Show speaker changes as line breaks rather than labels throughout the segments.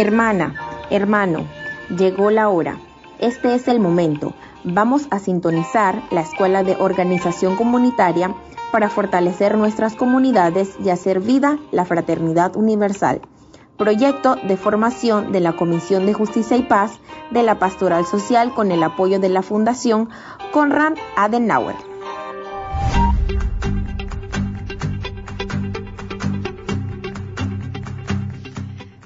Hermana, hermano, llegó la hora. Este es el momento. Vamos a sintonizar la Escuela de Organización Comunitaria para fortalecer nuestras comunidades y hacer vida la fraternidad universal. Proyecto de formación de la Comisión de Justicia y Paz de la Pastoral Social con el apoyo de la Fundación Konrad Adenauer.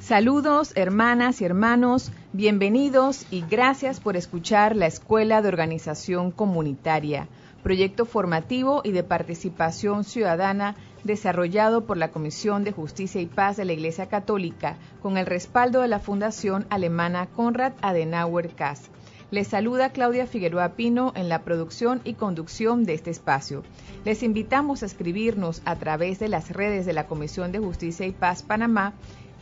Saludos, hermanas y hermanos, bienvenidos y gracias por escuchar la Escuela de Organización Comunitaria, proyecto formativo y de participación ciudadana desarrollado por la Comisión de Justicia y Paz de la Iglesia Católica con el respaldo de la Fundación Alemana Konrad Adenauer CAS. Les saluda Claudia Figueroa Pino en la producción y conducción de este espacio. Les invitamos a escribirnos a través de las redes de la Comisión de Justicia y Paz Panamá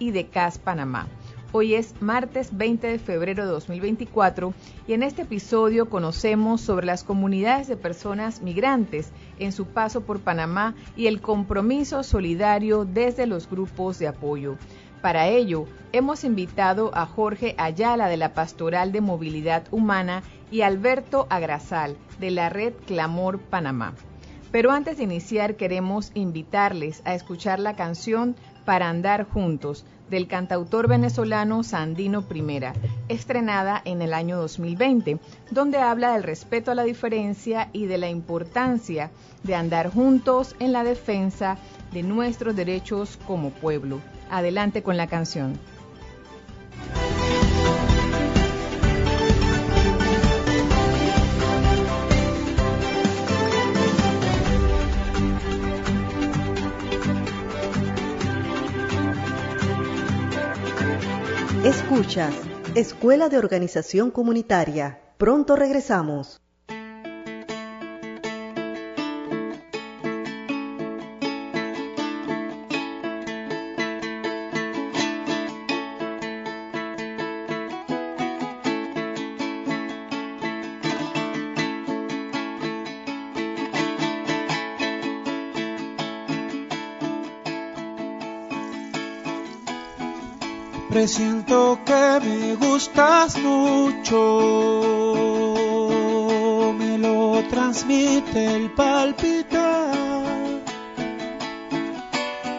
y de CAS Panamá. Hoy es martes 20 de febrero de 2024 y en este episodio conocemos sobre las comunidades de personas migrantes en su paso por Panamá y el compromiso solidario desde los grupos de apoyo. Para ello, hemos invitado a Jorge Ayala de la Pastoral de Movilidad Humana y Alberto Agrasal de la Red Clamor Panamá. Pero antes de iniciar queremos invitarles a escuchar la canción Para Andar Juntos, del cantautor venezolano Sandino Primera, estrenada en el año 2020, donde habla del respeto a la diferencia y de la importancia de andar juntos en la defensa de nuestros derechos como pueblo. Adelante con la canción.
Escuchas, Escuela de Organización Comunitaria. Pronto regresamos.
Presiento que me gustas mucho, me lo transmite el palpitar.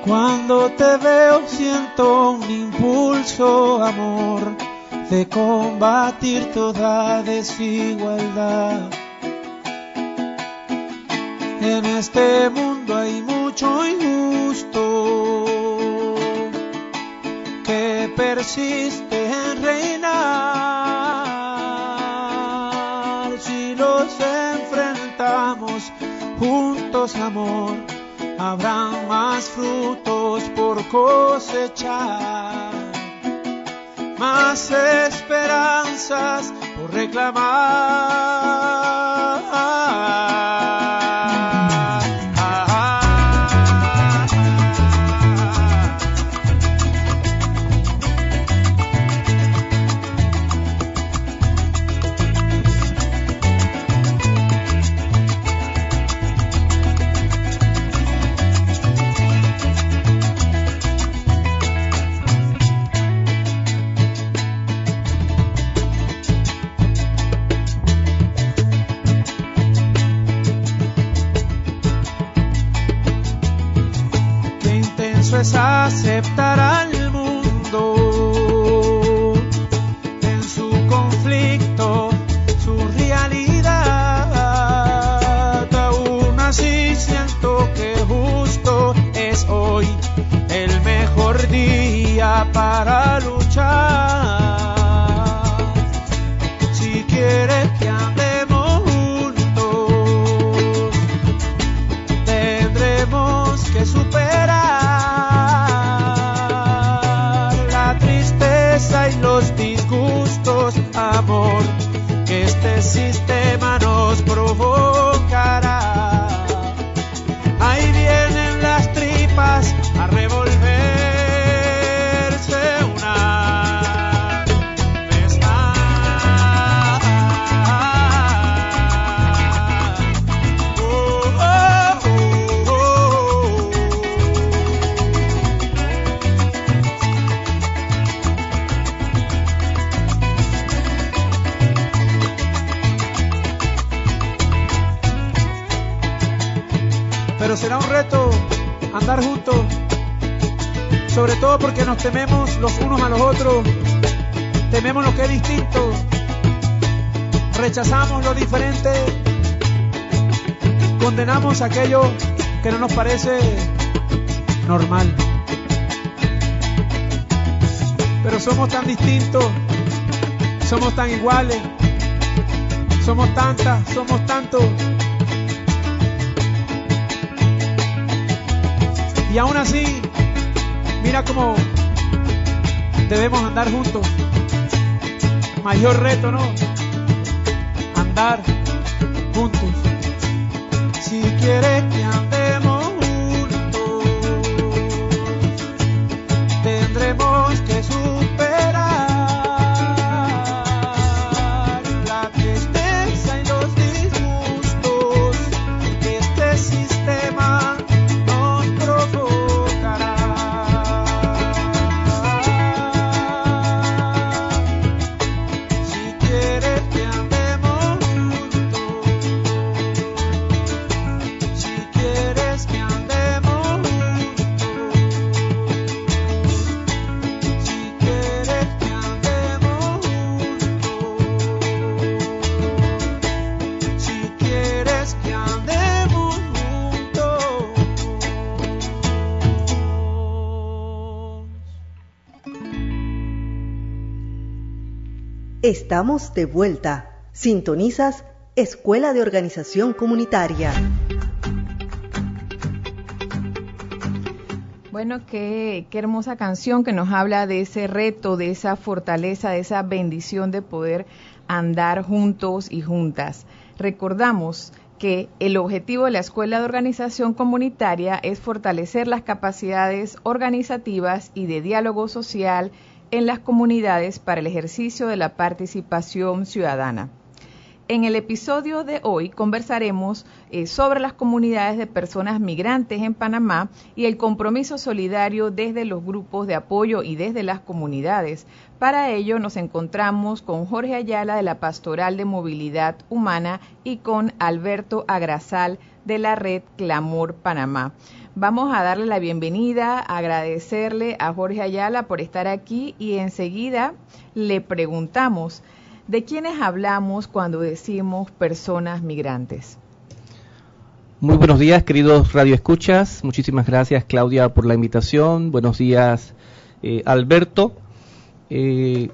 Cuando te veo siento un impulso, amor, de combatir toda desigualdad. En este mundo hay mucho injusto que persiste en reinar. Si los enfrentamos juntos, amor, habrán más frutos por cosechar, más esperanzas por reclamar. Es aceptar al mundo en su conflicto, su realidad. Aún así siento que justo es hoy el mejor día para luchar. Si quiere que andemos juntos, tendremos que superar y los disgustos, amor, que este sistema nos provocará. Ahí vienen las tripas a revolverse una pero será un reto andar juntos, sobre todo porque nos tememos los unos a los otros, tememos lo que es distinto, rechazamos lo diferente, condenamos aquello que no nos parece normal. Pero somos tan distintos, somos tan iguales, somos tantas, somos tantos. Y aún así, mira cómo debemos andar juntos. Mayor reto, ¿no? Andar juntos. Si quieres que andemos juntos, tendremos que superar la tristeza y los disgustos que este sistema nos provocará. Si quieres que andemos juntos, si quieres que andemos juntos, si quieres que andemos juntos, si quieres que andemos juntos.
Estamos de vuelta. Sintonizas Escuela de Organización Comunitaria.
Bueno, qué hermosa canción que nos habla de ese reto, de esa fortaleza, de esa bendición de poder andar juntos y juntas. Recordamos que el objetivo de la Escuela de Organización Comunitaria es fortalecer las capacidades organizativas y de diálogo social en las comunidades para el ejercicio de la participación ciudadana. En el episodio de hoy conversaremos sobre las comunidades de personas migrantes en Panamá y el compromiso solidario desde los grupos de apoyo y desde las comunidades. Para ello nos encontramos con Jorge Ayala de la Pastoral de Movilidad Humana y con Alberto Agrasal de la Red Clamor Panamá. Vamos a darle la bienvenida, agradecerle a Jorge Ayala por estar aquí y enseguida le preguntamos, ¿de quiénes hablamos cuando decimos personas migrantes?
Muy buenos días, queridos radioescuchas. Muchísimas gracias, Claudia, por la invitación. Buenos días, Alberto. En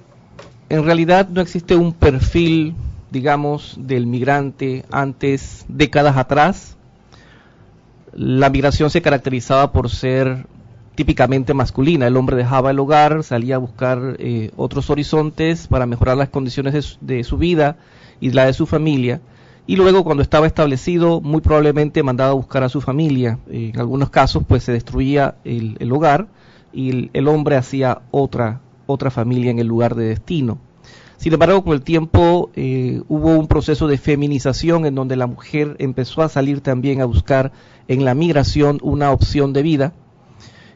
realidad no existe un perfil, digamos, del migrante antes, décadas atrás. La migración se caracterizaba por ser típicamente masculina. El hombre dejaba el hogar, salía a buscar otros horizontes para mejorar las condiciones de su vida y la de su familia. Y luego, cuando estaba establecido, muy probablemente mandaba a buscar a su familia. En algunos casos, pues se destruía el hogar y el hombre hacía otra familia en el lugar de destino. Sin embargo, con el tiempo hubo un proceso de feminización en donde la mujer empezó a salir también a buscar en la migración una opción de vida.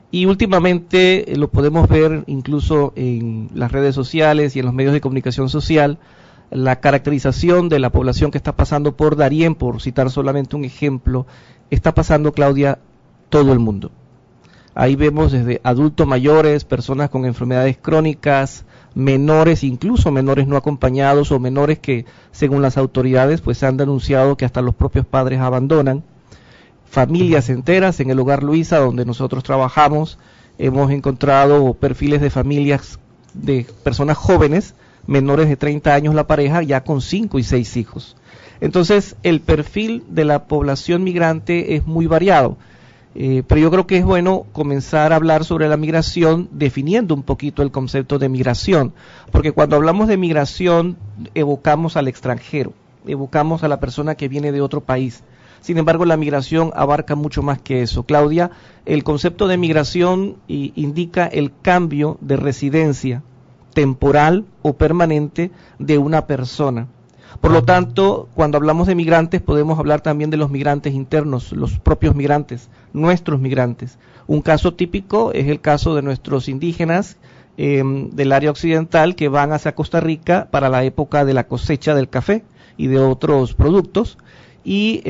Y últimamente lo podemos ver incluso en las redes sociales y en los medios de comunicación social, la caracterización de la población que está pasando por Darién, por citar solamente un ejemplo, está pasando, Claudia, todo el mundo. Ahí vemos desde adultos mayores, personas con enfermedades crónicas, menores, incluso menores no acompañados o menores que, según las autoridades, pues han denunciado que hasta los propios padres abandonan. Familias enteras en el Hogar Luisa, donde nosotros trabajamos, hemos encontrado perfiles de familias de personas jóvenes, menores de 30 años la pareja, ya con 5 y 6 hijos. Entonces, el perfil de la población migrante es muy variado. Pero yo creo que es bueno comenzar a hablar sobre la migración definiendo un poquito el concepto de migración, porque cuando hablamos de migración evocamos al extranjero, evocamos a la persona que viene de otro país. Sin embargo, la migración abarca mucho más que eso. Claudia, el concepto de migración indica el cambio de residencia temporal o permanente de una persona. Por lo tanto, cuando hablamos de migrantes, podemos hablar también de los migrantes internos, los propios migrantes, nuestros migrantes. Un caso típico es el caso de nuestros indígenas del área occidental que van hacia Costa Rica para la época de la cosecha del café y de otros productos, y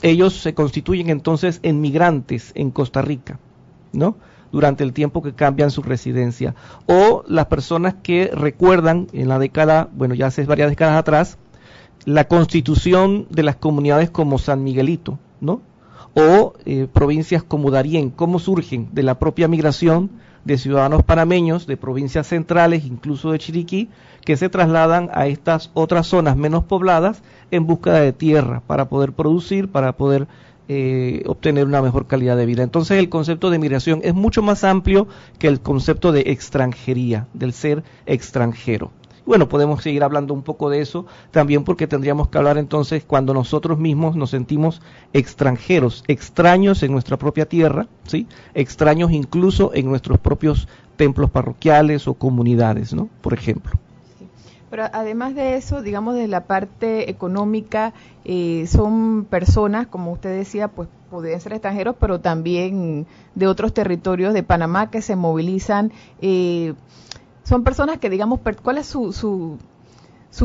ellos se constituyen entonces en migrantes en Costa Rica, ¿no? Durante el tiempo que cambian su residencia. O las personas que recuerdan en la década, bueno, ya hace varias décadas atrás, la constitución de las comunidades como San Miguelito, ¿no? O provincias como Darién, cómo surgen de la propia migración de ciudadanos panameños de provincias centrales, incluso de Chiriquí, que se trasladan a estas otras zonas menos pobladas en búsqueda de tierra para poder producir, para poder obtener una mejor calidad de vida. Entonces el concepto de migración es mucho más amplio que el concepto de extranjería, del ser extranjero. Bueno, podemos seguir hablando un poco de eso también, porque tendríamos que hablar entonces cuando nosotros mismos nos sentimos extranjeros, extraños en nuestra propia tierra, ¿sí? Extraños incluso en nuestros propios templos parroquiales o comunidades, ¿no? Por ejemplo.
Pero además de eso, digamos, de la parte económica, son personas, como usted decía, pues pueden ser extranjeros, pero también de otros territorios de Panamá que se movilizan. Son personas que, digamos, ¿cuál es su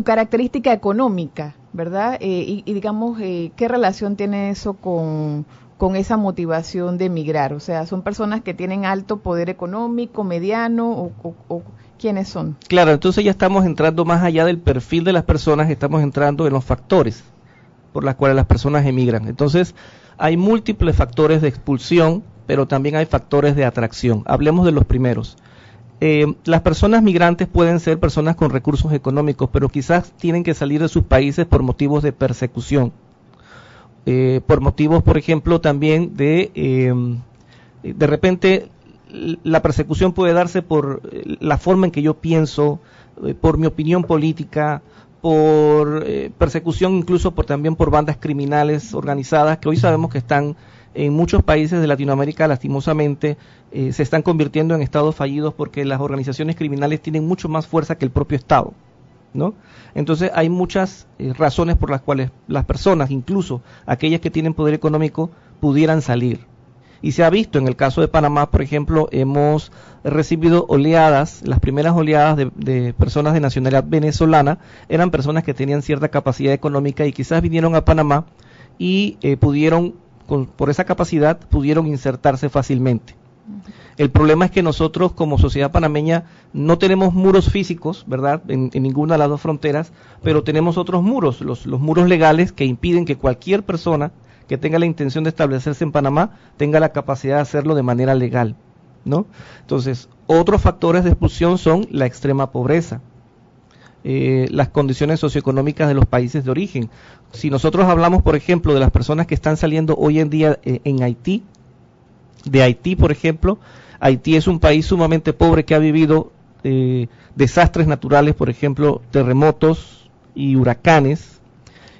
característica económica, verdad? Y digamos, ¿qué relación tiene eso con esa motivación de emigrar? O sea, ¿son personas que tienen alto poder económico, mediano o quiénes son?
Claro, entonces ya estamos entrando más allá del perfil de las personas, estamos entrando en los factores por los cuales las personas emigran. Entonces, hay múltiples factores de expulsión, pero también hay factores de atracción. Hablemos de los primeros. Las personas migrantes pueden ser personas con recursos económicos, pero quizás tienen que salir de sus países por motivos de persecución, por motivos, por ejemplo, también de repente la persecución puede darse por la forma en que yo pienso, por mi opinión política, por persecución incluso también por bandas criminales organizadas que hoy sabemos que están en muchos países de Latinoamérica, lastimosamente, se están convirtiendo en estados fallidos porque las organizaciones criminales tienen mucho más fuerza que el propio Estado, ¿no? Entonces hay muchas razones por las cuales las personas, incluso aquellas que tienen poder económico, pudieran salir. Y se ha visto en el caso de Panamá, por ejemplo, hemos recibido oleadas, las primeras oleadas de personas de nacionalidad venezolana, eran personas que tenían cierta capacidad económica y quizás vinieron a Panamá y pudieron, por esa capacidad, pudieron insertarse fácilmente. El problema es que nosotros como sociedad panameña no tenemos muros físicos, ¿verdad?, en ninguna de las dos fronteras, pero tenemos otros muros, los muros legales que impiden que cualquier persona que tenga la intención de establecerse en Panamá tenga la capacidad de hacerlo de manera legal, ¿no? Entonces, otros factores de expulsión son la extrema pobreza, las condiciones socioeconómicas de los países de origen. Si nosotros hablamos, por ejemplo, de las personas que están saliendo hoy en día en Haití, de Haití, por ejemplo, Haití es un país sumamente pobre que ha vivido desastres naturales, por ejemplo, terremotos y huracanes,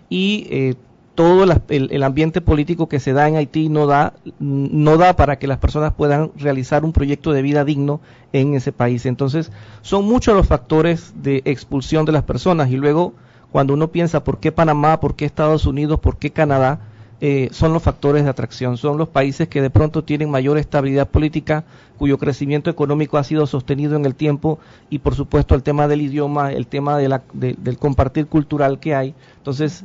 y todo el ambiente político que se da en Haití no da para que las personas puedan realizar un proyecto de vida digno en ese país. Entonces, son muchos los factores de expulsión de las personas. Y luego, cuando uno piensa por qué Panamá, por qué Estados Unidos, por qué Canadá, son los factores de atracción. Son los países que de pronto tienen mayor estabilidad política, cuyo crecimiento económico ha sido sostenido en el tiempo, y por supuesto el tema del idioma, el tema del compartir cultural que hay. Entonces,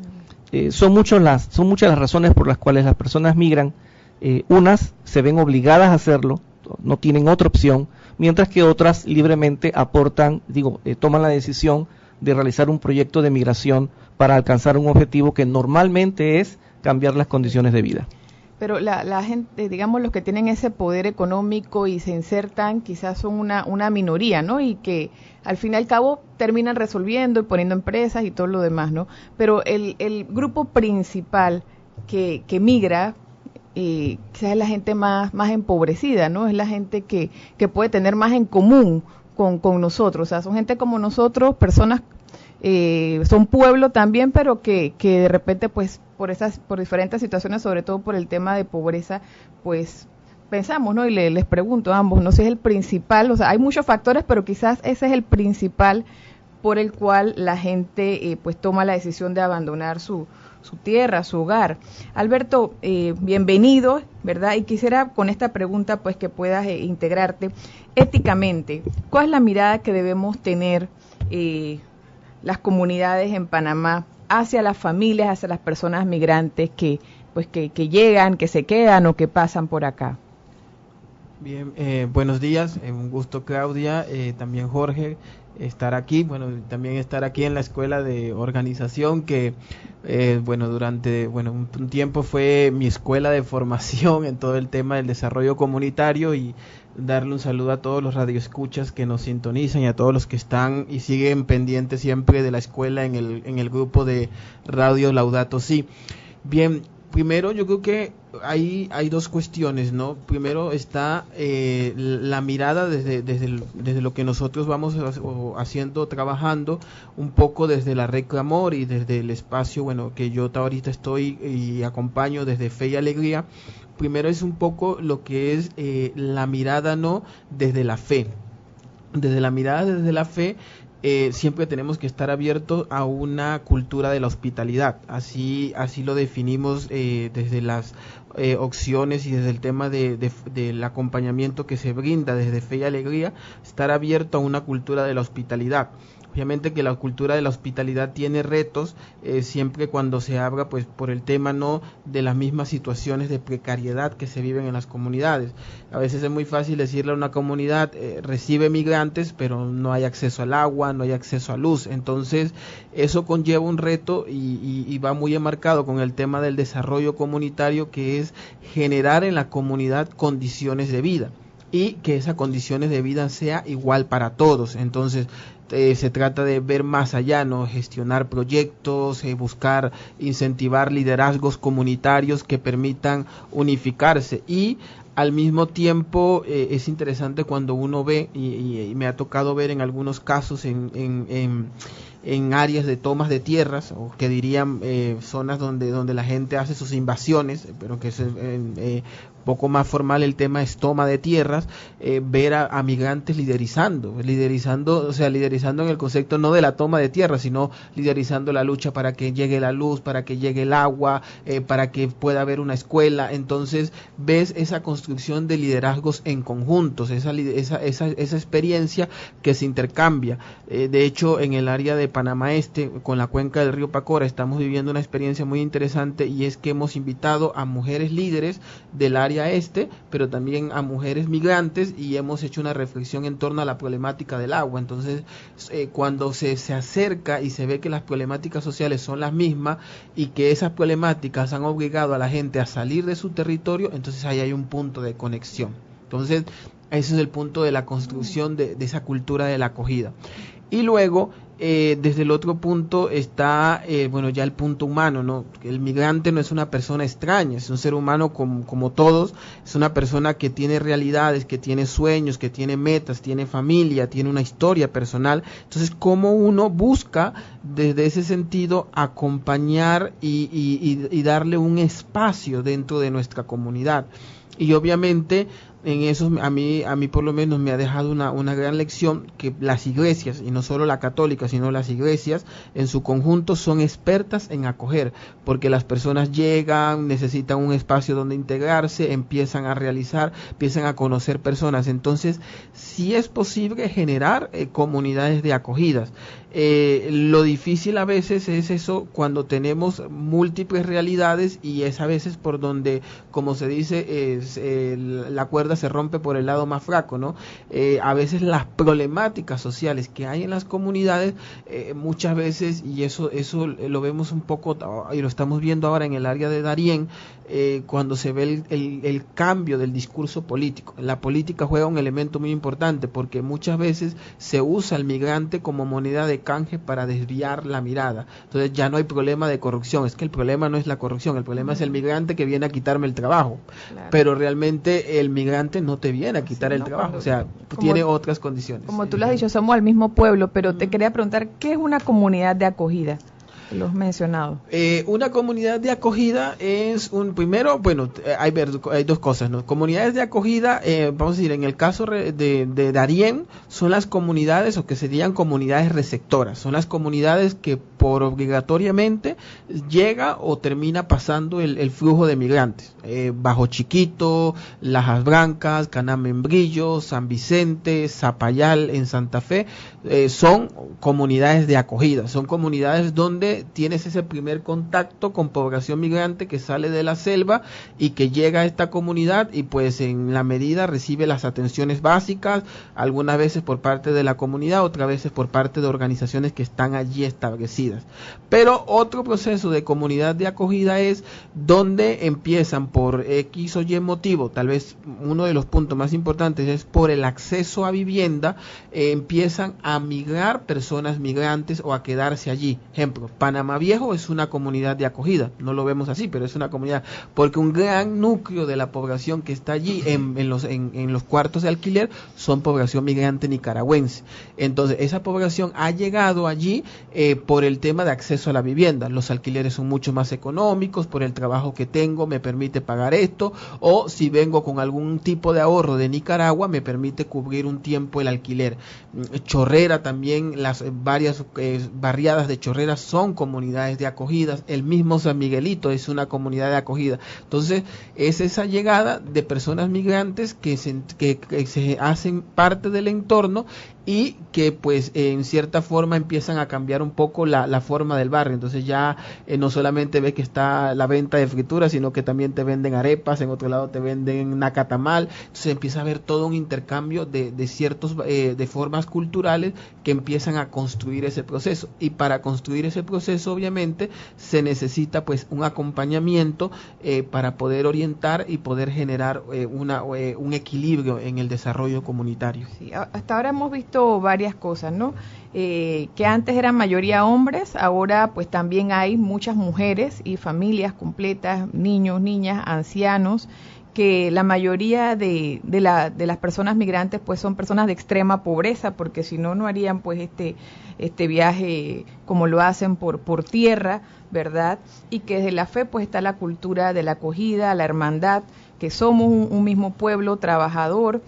son muchas las razones por las cuales las personas migran. Unas se ven obligadas a hacerlo, no tienen otra opción, mientras que otras libremente toman la decisión de realizar un proyecto de migración para alcanzar un objetivo que normalmente es cambiar las condiciones de vida.
Pero la gente, digamos, los que tienen ese poder económico y se insertan, quizás son una minoría, ¿no? Y que al fin y al cabo terminan resolviendo y poniendo empresas y todo lo demás, ¿no? Pero el grupo principal que migra, quizás es la gente más empobrecida, ¿no? Es la gente que puede tener más en común con nosotros. O sea, son gente como nosotros, personas, son pueblo también, pero que de repente, pues, por diferentes situaciones, sobre todo por el tema de pobreza, pues pensamos, ¿no? Y les pregunto a ambos, no sé si es el principal, o sea, hay muchos factores, pero quizás ese es el principal por el cual la gente pues toma la decisión de abandonar su tierra, su hogar. Alberto, bienvenido, ¿verdad? Y quisiera con esta pregunta pues que puedas integrarte éticamente. ¿Cuál es la mirada que debemos tener las comunidades en Panamá hacia las familias, hacia las personas migrantes que llegan, que se quedan o que pasan por acá?
Bien, buenos días, un gusto, Claudia, también Jorge, estar aquí, también estar aquí en la Escuela de Organización que, durante un tiempo fue mi escuela de formación en todo el tema del desarrollo comunitario, y darle un saludo a todos los radioescuchas que nos sintonizan y a todos los que están y siguen pendientes siempre de la escuela en el grupo de Radio Laudato Si. Bien, primero yo creo que hay dos cuestiones, ¿no? Primero está la mirada desde lo que nosotros vamos haciendo, trabajando un poco desde la Red Clamor y desde el espacio, que yo ahorita estoy y acompaño desde Fe y Alegría. Primero es un poco lo que es la mirada, ¿no? Desde la fe. Desde la mirada desde la fe, siempre tenemos que estar abiertos a una cultura de la hospitalidad. Así lo definimos desde las opciones y desde el tema del acompañamiento que se brinda desde Fe y Alegría, estar abierto a una cultura de la hospitalidad. Obviamente que la cultura de la hospitalidad tiene retos, siempre cuando se habla pues por el tema, ¿no?, de las mismas situaciones de precariedad que se viven en las comunidades. A veces es muy fácil decirle a una comunidad, recibe migrantes, pero no hay acceso al agua, no hay acceso a luz. Entonces eso conlleva un reto y va muy enmarcado con el tema del desarrollo comunitario, que es generar en la comunidad condiciones de vida, y que esas condiciones de vida sea igual para todos. Entonces se trata de ver más allá, ¿no? Gestionar proyectos, buscar incentivar liderazgos comunitarios que permitan unificarse, y al mismo tiempo es interesante cuando uno ve, y me ha tocado ver en algunos casos en áreas de tomas de tierras, o que dirían zonas donde la gente hace sus invasiones, pero que es poco más formal el tema es toma de tierras, ver a migrantes liderizando en el concepto no de la toma de tierras, sino liderizando la lucha para que llegue la luz, para que llegue el agua, para que pueda haber una escuela. Entonces ves esa construcción de liderazgos en conjuntos, esa experiencia que se intercambia. De hecho, en el área de Panamá Este, con la cuenca del río Pacora, estamos viviendo una experiencia muy interesante, y es que hemos invitado a mujeres líderes del área este, pero también a mujeres migrantes, y hemos hecho una reflexión en torno a la problemática del agua. Entonces cuando se acerca y se ve que las problemáticas sociales son las mismas, y que esas problemáticas han obligado a la gente a salir de su territorio, entonces ahí hay un punto de conexión. Entonces ese es el punto de la construcción de esa cultura de la acogida. Y luego desde el otro punto está ya el punto humano, ¿no? El migrante no es una persona extraña, es un ser humano como todos, es una persona que tiene realidades, que tiene sueños, que tiene metas, tiene familia, tiene una historia personal. Entonces, ¿cómo uno busca desde ese sentido acompañar y darle un espacio dentro de nuestra comunidad? Y obviamente en eso a mí por lo menos me ha dejado una gran lección, que las iglesias, y no solo la católica, sino las iglesias en su conjunto, son expertas en acoger, porque las personas llegan, necesitan un espacio donde integrarse, empiezan a conocer personas. Entonces sí es posible generar comunidades de acogidas. Lo difícil a veces es eso, cuando tenemos múltiples realidades, y es a veces por donde, como se dice, la cuerda se rompe por el lado más flaco, ¿no? A veces las problemáticas sociales que hay en las comunidades, muchas veces, y eso lo vemos un poco, y lo estamos viendo ahora en el área de Darién, cuando se ve el cambio del discurso político. La política juega un elemento muy importante, porque muchas veces se usa al migrante como moneda de canje para desviar la mirada. Entonces ya no hay problema de corrupción, es que el problema no es la corrupción, el problema es el migrante que viene a quitarme el trabajo. Claro. Pero realmente el migrante no te viene a quitar el trabajo, o sea, tiene otras condiciones.
Como tú lo has dicho, somos el mismo pueblo, pero te quería preguntar, ¿qué es una comunidad de acogida? Los mencionado.
Una comunidad de acogida es hay dos cosas, ¿no? Comunidades de acogida, vamos a decir, en el caso de Darién, son las comunidades, o que serían comunidades receptoras, son las comunidades que por obligatoriamente llega o termina pasando el flujo de migrantes. Bajo Chiquito, Lajas Blancas, Caná Membrillo, San Vicente, Zapayal en Santa Fe, son comunidades de acogida, son comunidades donde donde tienes ese primer contacto con población migrante que sale de la selva y que llega a esta comunidad y pues en la medida recibe las atenciones básicas, algunas veces por parte de la comunidad, otras veces por parte de organizaciones que están allí establecidas. Pero otro proceso de comunidad de acogida es donde empiezan por X o Y motivo, tal vez uno de los puntos más importantes es por el acceso a vivienda, empiezan a migrar personas migrantes o a quedarse allí. Ejemplo, Panamá Viejo es una comunidad de acogida, no lo vemos así, pero es una comunidad, porque un gran núcleo de la población que está allí en los cuartos de alquiler son población migrante nicaragüense. Entonces, esa población ha llegado allí por el tema de acceso a la vivienda. Los alquileres son mucho más económicos, por el trabajo que tengo me permite pagar esto, o si vengo con algún tipo de ahorro de Nicaragua, me permite cubrir un tiempo el alquiler. Chorrera también, las varias barriadas de Chorrera son comunidades de acogidas, el mismo San Miguelito es una comunidad de acogida. Entonces, es esa llegada de personas migrantes que se hacen parte del entorno y que pues en cierta forma empiezan a cambiar un poco la forma del barrio. Entonces ya no solamente ves que está la venta de frituras, sino que también te venden arepas, en otro lado te venden nacatamal. Entonces empieza a haber todo un intercambio de ciertos de formas culturales que empiezan a construir ese proceso, y para construir ese proceso obviamente se necesita pues un acompañamiento para poder orientar y poder generar un equilibrio en el desarrollo comunitario.
Sí, hasta ahora hemos visto varias cosas, ¿no? Que antes eran mayoría hombres, ahora pues también hay muchas mujeres y familias completas, niños, niñas, ancianos, que la mayoría de las personas migrantes pues son personas de extrema pobreza, porque si no, no harían pues este viaje como lo hacen por tierra, ¿verdad? Y que desde la fe pues está la cultura de la acogida, la hermandad, que somos un mismo pueblo trabajador,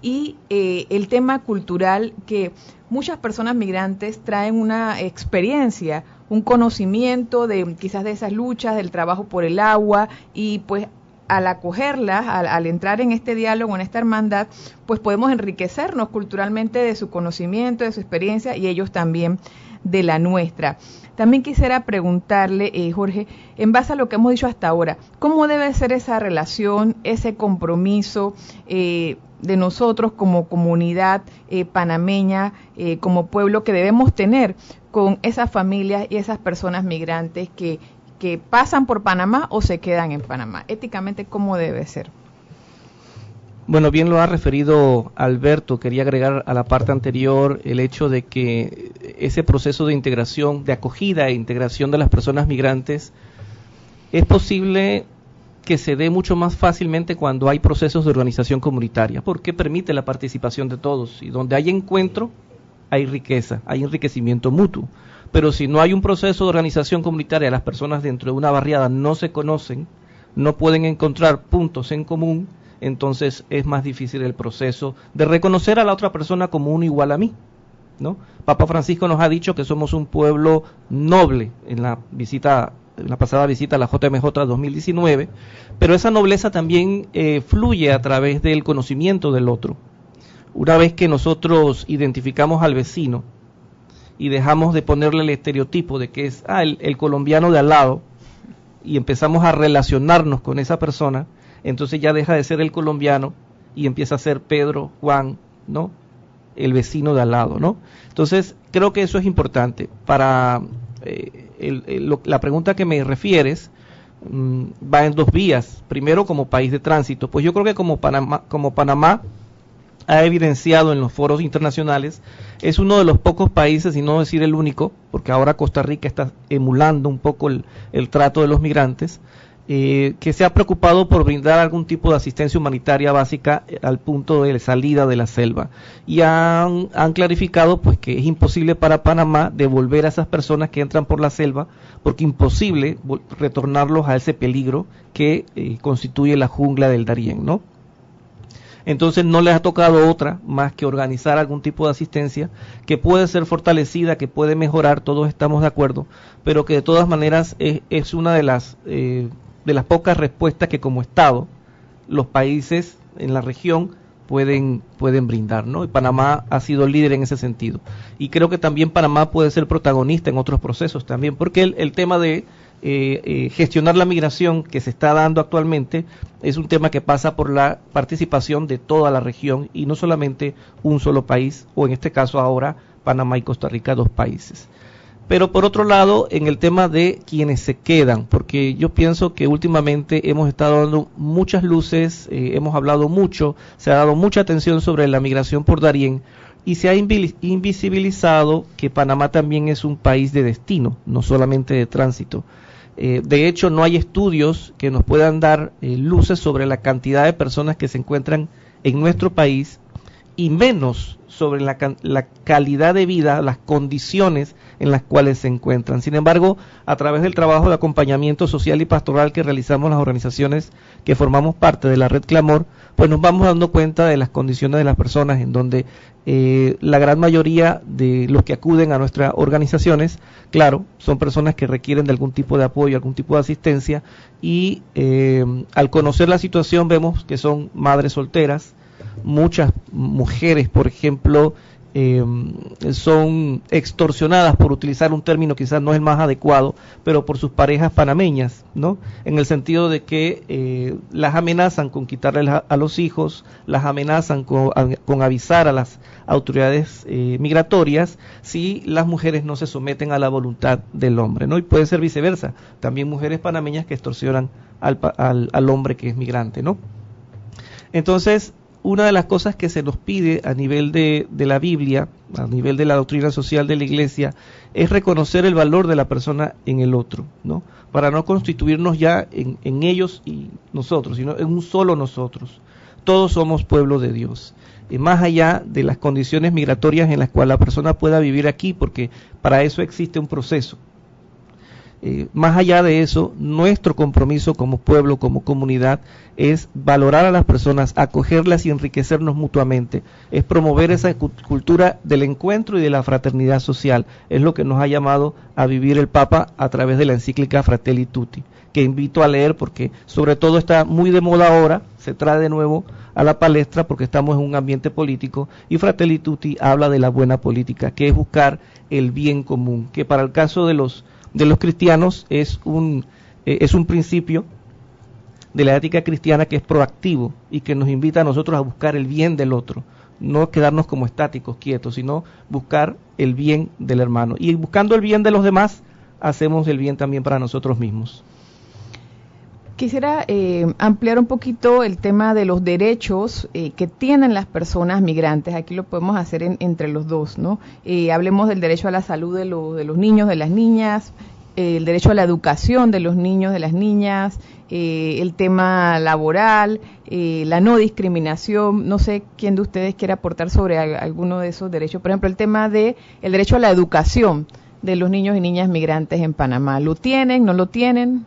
y el tema cultural, que muchas personas migrantes traen una experiencia, un conocimiento de quizás de esas luchas, del trabajo por el agua, y pues al acogerlas, al entrar en este diálogo, en esta hermandad, pues podemos enriquecernos culturalmente de su conocimiento, de su experiencia, y ellos también de la nuestra. También quisiera preguntarle, Jorge, en base a lo que hemos dicho hasta ahora, ¿cómo debe ser esa relación, ese compromiso de nosotros como comunidad panameña, como pueblo, que debemos tener con esas familias y esas personas migrantes que pasan por Panamá o se quedan en Panamá? Éticamente, ¿cómo debe ser?
Bueno, bien lo ha referido Alberto. Quería agregar a la parte anterior el hecho de que ese proceso de integración, de acogida e integración de las personas migrantes es posible que se dé mucho más fácilmente cuando hay procesos de organización comunitaria, porque permite la participación de todos, y donde hay encuentro hay riqueza, hay enriquecimiento mutuo. Pero si no hay un proceso de organización comunitaria, las personas dentro de una barriada no se conocen, no pueden encontrar puntos en común, entonces es más difícil el proceso de reconocer a la otra persona como uno igual a mí, ¿no? Papa Francisco nos ha dicho que somos un pueblo noble en la pasada visita a la JMJ 2019, pero esa nobleza también fluye a través del conocimiento del otro. Una vez que nosotros identificamos al vecino y dejamos de ponerle el estereotipo de que es el colombiano de al lado, y empezamos a relacionarnos con esa persona, entonces ya deja de ser el colombiano y empieza a ser Pedro, Juan, ¿no? El vecino de al lado, ¿no? Entonces, creo que eso es importante. Para la pregunta que me refieres va en dos vías. Primero, como país de tránsito. Pues yo creo que como Panamá ha evidenciado en los foros internacionales, es uno de los pocos países, y no decir el único, porque ahora Costa Rica está emulando un poco el trato de los migrantes, que se ha preocupado por brindar algún tipo de asistencia humanitaria básica al punto de salida de la selva, y han clarificado pues que es imposible para Panamá devolver a esas personas que entran por la selva, porque imposible retornarlos a ese peligro que constituye la jungla del Darién, ¿no? Entonces no les ha tocado otra más que organizar algún tipo de asistencia que puede ser fortalecida, que puede mejorar, todos estamos de acuerdo, pero que de todas maneras es una de las pocas respuestas que como Estado los países en la región pueden brindar, ¿no? Y Panamá ha sido líder en ese sentido. Y creo que también Panamá puede ser protagonista en otros procesos también, porque el tema de gestionar la migración que se está dando actualmente es un tema que pasa por la participación de toda la región y no solamente un solo país, o en este caso ahora Panamá y Costa Rica, 2 países. Pero por otro lado, en el tema de quienes se quedan, porque yo pienso que últimamente hemos estado dando muchas luces, hemos hablado mucho, se ha dado mucha atención sobre la migración por Darién, y se ha invisibilizado que Panamá también es un país de destino, no solamente de tránsito. De hecho, no hay estudios que nos puedan dar luces sobre la cantidad de personas que se encuentran en nuestro país, y menos sobre la calidad de vida, las condiciones en las cuales se encuentran. Sin embargo, a través del trabajo de acompañamiento social y pastoral que realizamos las organizaciones que formamos parte de la Red Clamor, pues nos vamos dando cuenta de las condiciones de las personas, en donde la gran mayoría de los que acuden a nuestras organizaciones, claro, son personas que requieren de algún tipo de apoyo, algún tipo de asistencia, y al conocer la situación vemos que son madres solteras. Muchas mujeres, por ejemplo, son extorsionadas, por utilizar un término quizás no es el más adecuado, pero por sus parejas panameñas, ¿no? En el sentido de que las amenazan con quitarles a los hijos, las amenazan con avisar a las autoridades migratorias si las mujeres no se someten a la voluntad del hombre, ¿no? Y puede ser viceversa, también mujeres panameñas que extorsionan al hombre que es migrante, ¿no? Entonces, una de las cosas que se nos pide a nivel de la Biblia, a nivel de la doctrina social de la Iglesia, es reconocer el valor de la persona en el otro, ¿no? Para no constituirnos ya en ellos y nosotros, sino en un solo nosotros. Todos somos pueblo de Dios. Y más allá de las condiciones migratorias en las cuales la persona pueda vivir aquí, porque para eso existe un proceso. Más allá de eso, nuestro compromiso como pueblo, como comunidad, es valorar a las personas, acogerlas y enriquecernos mutuamente. Es promover esa cultura del encuentro y de la fraternidad social. Es lo que nos ha llamado a vivir el Papa a través de la encíclica Fratelli Tutti, que invito a leer porque sobre todo está muy de moda ahora, se trae de nuevo a la palestra porque estamos en un ambiente político, y Fratelli Tutti habla de la buena política, que es buscar el bien común, que para el caso de los cristianos es un principio de la ética cristiana que es proactivo y que nos invita a nosotros a buscar el bien del otro, no quedarnos como estáticos, quietos, sino buscar el bien del hermano. Y buscando el bien de los demás, hacemos el bien también para nosotros mismos.
Quisiera ampliar un poquito el tema de los derechos que tienen las personas migrantes. Aquí lo podemos hacer entre los dos, ¿no? Hablemos del derecho a la salud de los niños, de las niñas, el derecho a la educación de los niños, de las niñas, el tema laboral, la no discriminación. No sé quién de ustedes quiere aportar sobre alguno de esos derechos. Por ejemplo, el tema de el derecho a la educación de los niños y niñas migrantes en Panamá. ¿Lo tienen? ¿No lo tienen?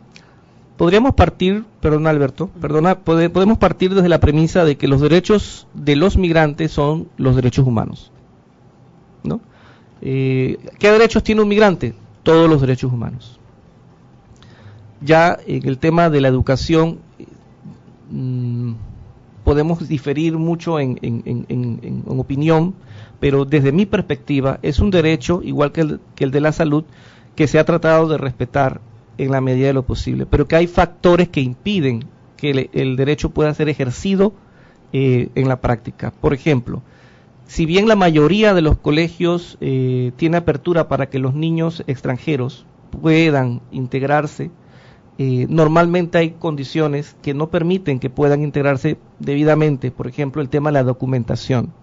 Podríamos partir, podemos partir desde la premisa de que los derechos de los migrantes son los derechos humanos, ¿no? ¿Qué derechos tiene un migrante? Todos los derechos humanos. Ya en el tema de la educación podemos diferir mucho en opinión, pero desde mi perspectiva es un derecho, igual que el de la salud, que se ha tratado de respetar en la medida de lo posible, pero que hay factores que impiden que el derecho pueda ser ejercido en la práctica. Por ejemplo, si bien la mayoría de los colegios tiene apertura para que los niños extranjeros puedan integrarse, normalmente hay condiciones que no permiten que puedan integrarse debidamente. Por ejemplo, el tema de la documentación.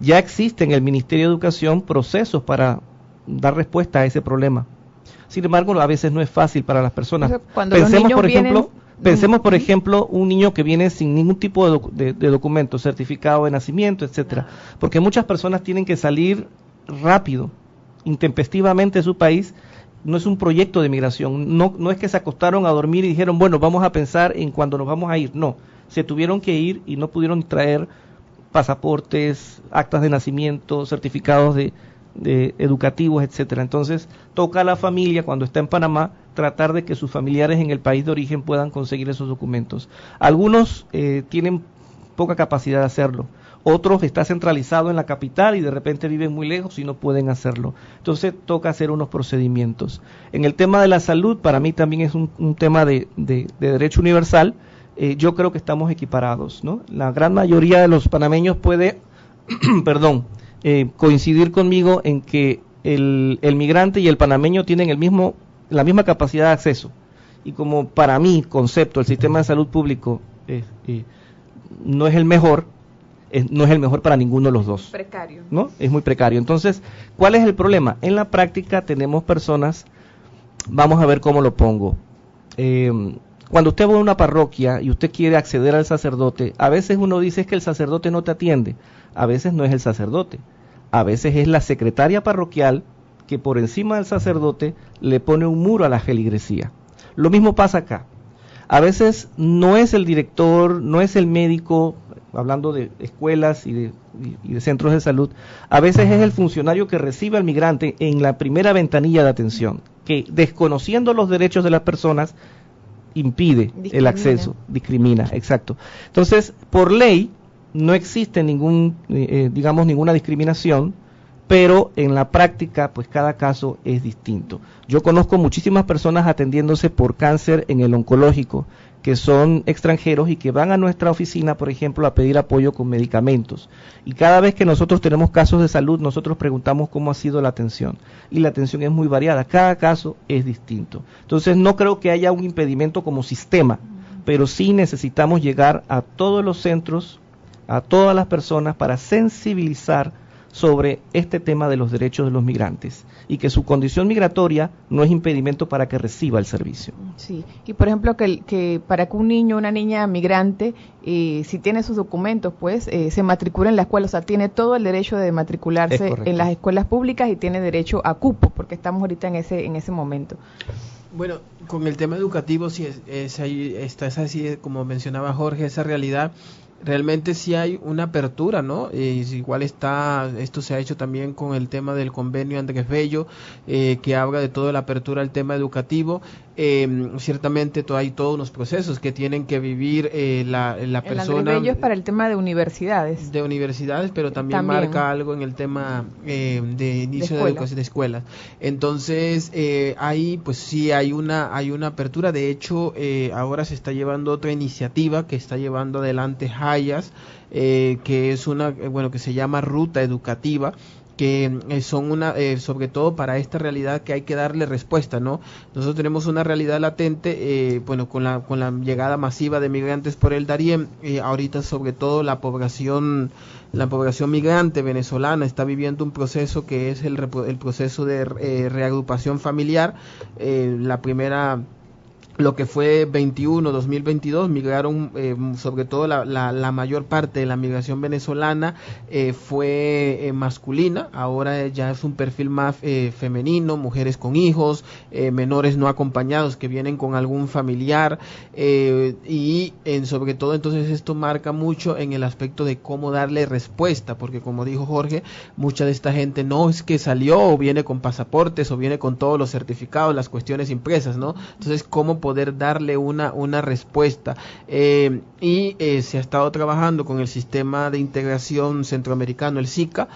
Ya existe en el Ministerio de Educación procesos para dar respuesta a ese problema. Sin embargo, a veces no es fácil para las personas. Pensemos, por ejemplo, un niño que viene sin ningún tipo de documento, certificado de nacimiento, etcétera, porque muchas personas tienen que salir rápido, intempestivamente de su país. No es un proyecto de migración, no es que se acostaron a dormir y dijeron, bueno, vamos a pensar en cuándo nos vamos a ir. No, se tuvieron que ir y no pudieron traer pasaportes, actas de nacimiento, certificados de educativos, etcétera. Entonces toca a la familia, cuando está en Panamá, tratar de que sus familiares en el país de origen puedan conseguir esos documentos. Algunos tienen poca capacidad de hacerlo. Otros está centralizado en la capital y de repente viven muy lejos y no pueden hacerlo. Entonces toca hacer unos procedimientos. En el tema de la salud, para mí también es un tema de derecho universal. Yo creo que estamos equiparados, ¿no? La gran mayoría de los panameños puede, coincidir conmigo en que el migrante y el panameño tienen la misma capacidad de acceso. Y como para mí, concepto, el sistema de salud público no es el mejor, no es el mejor para ninguno de los dos.
Precario.
¿No? Es muy precario. Entonces, ¿cuál es el problema? En la práctica tenemos personas, vamos a ver cómo lo pongo. Cuando usted va a una parroquia y usted quiere acceder al sacerdote, a veces uno dice que el sacerdote no te atiende. A veces no es el sacerdote. A veces es la secretaria parroquial que por encima del sacerdote le pone un muro a la feligresía. Lo mismo pasa acá. A veces no es el director, no es el médico, hablando de escuelas y de centros de salud, a veces es el funcionario que recibe al migrante en la primera ventanilla de atención, que desconociendo los derechos de las personas, impide el acceso, discrimina, exacto. Entonces, por ley, no existe ninguna discriminación, pero en la práctica, pues cada caso es distinto. Yo conozco muchísimas personas atendiéndose por cáncer en el oncológico, que son extranjeros y que van a nuestra oficina, por ejemplo, a pedir apoyo con medicamentos. Y cada vez que nosotros tenemos casos de salud, nosotros preguntamos cómo ha sido la atención. Y la atención es muy variada, cada caso es distinto. Entonces no creo que haya un impedimento como sistema, pero sí necesitamos llegar a todos los centros, a todas las personas para sensibilizar sobre este tema de los derechos de los migrantes y que su condición migratoria no es impedimento para que reciba el servicio.
Sí, y por ejemplo que para que un niño o una niña migrante, si tiene sus documentos, pues se matricule en la escuela, o sea, tiene todo el derecho de matricularse en las escuelas públicas y tiene derecho a cupo, porque estamos ahorita en ese momento.
Bueno, con el tema educativo, sí es así, como mencionaba Jorge, esa realidad. Realmente sí hay una apertura, ¿no? Igual esto se ha hecho también con el tema del convenio Andrés Bello, que habla de toda la apertura al tema educativo. Ciertamente hay todos unos procesos que tienen que vivir la persona. El
Andrés Bello es para el tema de universidades.
De universidades, pero también marca algo en el tema de inicio de educación de escuelas. Entonces, ahí pues sí hay una apertura. De hecho, ahora se está llevando otra iniciativa que está llevando adelante Hayas, que es que se llama Ruta Educativa, que son sobre todo para esta realidad que hay que darle respuesta, ¿no? Nosotros tenemos una realidad latente, con la llegada masiva de migrantes por el Darién, ahorita sobre todo la población migrante venezolana está viviendo un proceso que es el proceso de reagrupación familiar. La primera, lo que fue 2022, migraron, sobre todo la mayor parte de la migración venezolana fue masculina. Ahora ya es un perfil más femenino, mujeres con hijos, menores no acompañados que vienen con algún familiar, y sobre todo entonces esto marca mucho en el aspecto de cómo darle respuesta, porque como dijo Jorge, mucha de esta gente no es que salió o viene con pasaportes o viene con todos los certificados, las cuestiones impresas, ¿no? Entonces, ¿cómo poder darle una respuesta? Y se ha estado trabajando con el sistema de integración centroamericano, el SICA,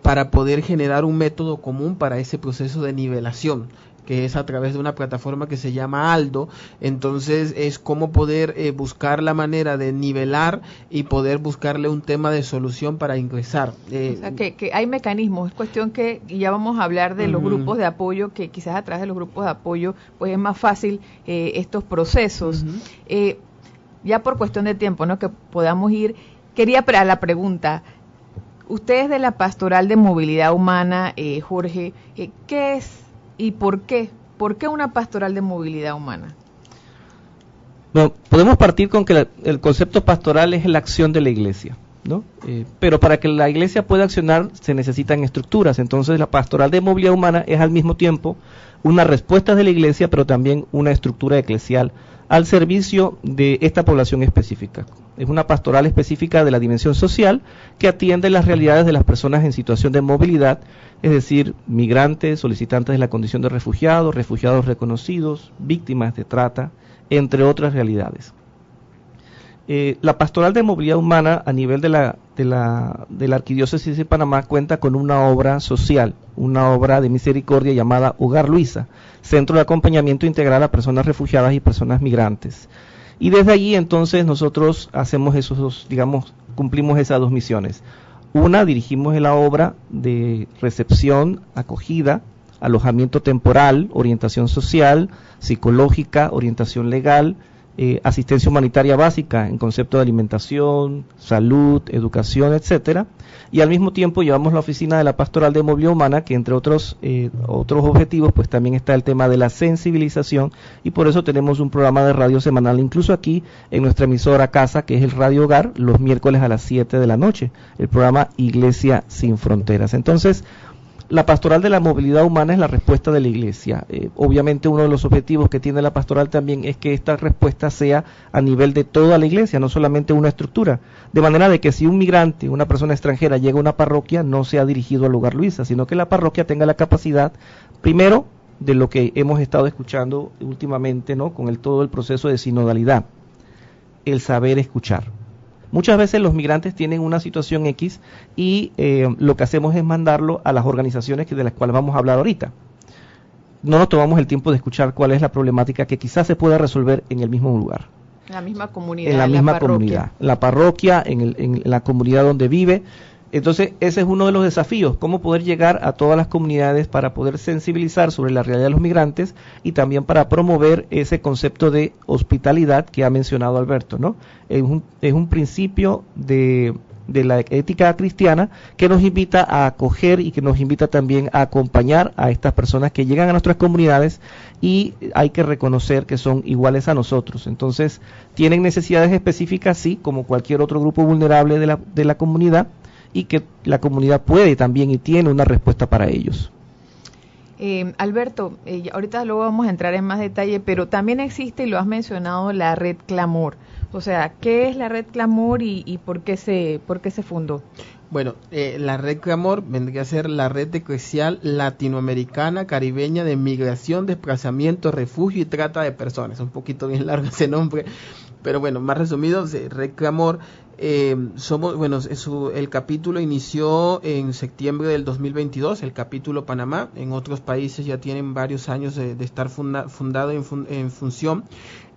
para poder generar un método común para ese proceso de nivelación, que es a través de una plataforma que se llama Aldo. Entonces es cómo poder buscar la manera de nivelar y poder buscarle un tema de solución para ingresar.
O sea, que hay mecanismos, es cuestión que ya vamos a hablar de los grupos de apoyo, que quizás a través de los grupos de apoyo pues es más fácil estos procesos. Ya por cuestión de tiempo, ¿no? Que podamos ir, quería para la pregunta, ustedes de la Pastoral de Movilidad Humana, Jorge, ¿qué es y por qué? ¿Por qué una pastoral de movilidad humana?
Bueno, podemos partir con que el concepto pastoral es la acción de la iglesia, ¿no? Pero para que la iglesia pueda accionar se necesitan estructuras. Entonces la pastoral de movilidad humana es al mismo tiempo una respuesta de la iglesia, pero también una estructura eclesial al servicio de esta población específica. Es una pastoral específica de la dimensión social que atiende las realidades de las personas en situación de movilidad, es decir, migrantes, solicitantes de la condición de refugiados, refugiados reconocidos, víctimas de trata, entre otras realidades. La Pastoral de Movilidad Humana a nivel de la Arquidiócesis de Panamá cuenta con una obra social, una obra de misericordia llamada Hogar Luisa, Centro de Acompañamiento Integral a Personas Refugiadas y Personas Migrantes. Y desde allí entonces nosotros hacemos cumplimos esas dos misiones. Una, dirigimos la obra de recepción, acogida, alojamiento temporal, orientación social, psicológica, orientación legal, asistencia humanitaria básica en concepto de alimentación, salud, educación, etcétera, y al mismo tiempo llevamos la oficina de la Pastoral de Movilidad Humana, que entre otros objetivos pues también está el tema de la sensibilización, y por eso tenemos un programa de radio semanal incluso aquí en nuestra emisora casa, que es el Radio Hogar, los miércoles a las 7 de la noche, el programa Iglesia Sin Fronteras. Entonces, la Pastoral de la Movilidad Humana es la respuesta de la Iglesia. Obviamente uno de los objetivos que tiene la Pastoral también es que esta respuesta sea a nivel de toda la Iglesia, no solamente una estructura. De manera de que si un migrante, una persona extranjera llega a una parroquia, no sea dirigido al Hogar Luisa, sino que la parroquia tenga la capacidad, primero, de lo que hemos estado escuchando últimamente, ¿no?, con todo el proceso de sinodalidad, el saber escuchar. Muchas veces los migrantes tienen una situación X y lo que hacemos es mandarlo a las organizaciones de las cuales vamos a hablar ahorita. No nos tomamos el tiempo de escuchar cuál es la problemática que quizás se pueda resolver en el mismo lugar.
En la misma comunidad.
En la misma comunidad. En la parroquia, en la comunidad donde vive. Entonces, ese es uno de los desafíos, cómo poder llegar a todas las comunidades para poder sensibilizar sobre la realidad de los migrantes y también para promover ese concepto de hospitalidad que ha mencionado Alberto, ¿no? Es un principio de la ética cristiana que nos invita a acoger y que nos invita también a acompañar a estas personas que llegan a nuestras comunidades, y hay que reconocer que son iguales a nosotros. Entonces, tienen necesidades específicas, sí, como cualquier otro grupo vulnerable de la comunidad, y que la comunidad puede también y tiene una respuesta para ellos.
Alberto, ahorita luego vamos a entrar en más detalle, pero también existe, y lo has mencionado, la Red Clamor. O sea, ¿qué es la Red Clamor y por qué se fundó?
Bueno, la Red Clamor vendría a ser la Red Eclesial Latinoamericana Caribeña de Migración, Desplazamiento, Refugio y Trata de Personas. Un poquito bien largo ese nombre, pero bueno, más resumido, Red Clamor. El capítulo inició en septiembre del 2022, el capítulo Panamá. En otros países ya tienen varios años de estar fundado en función.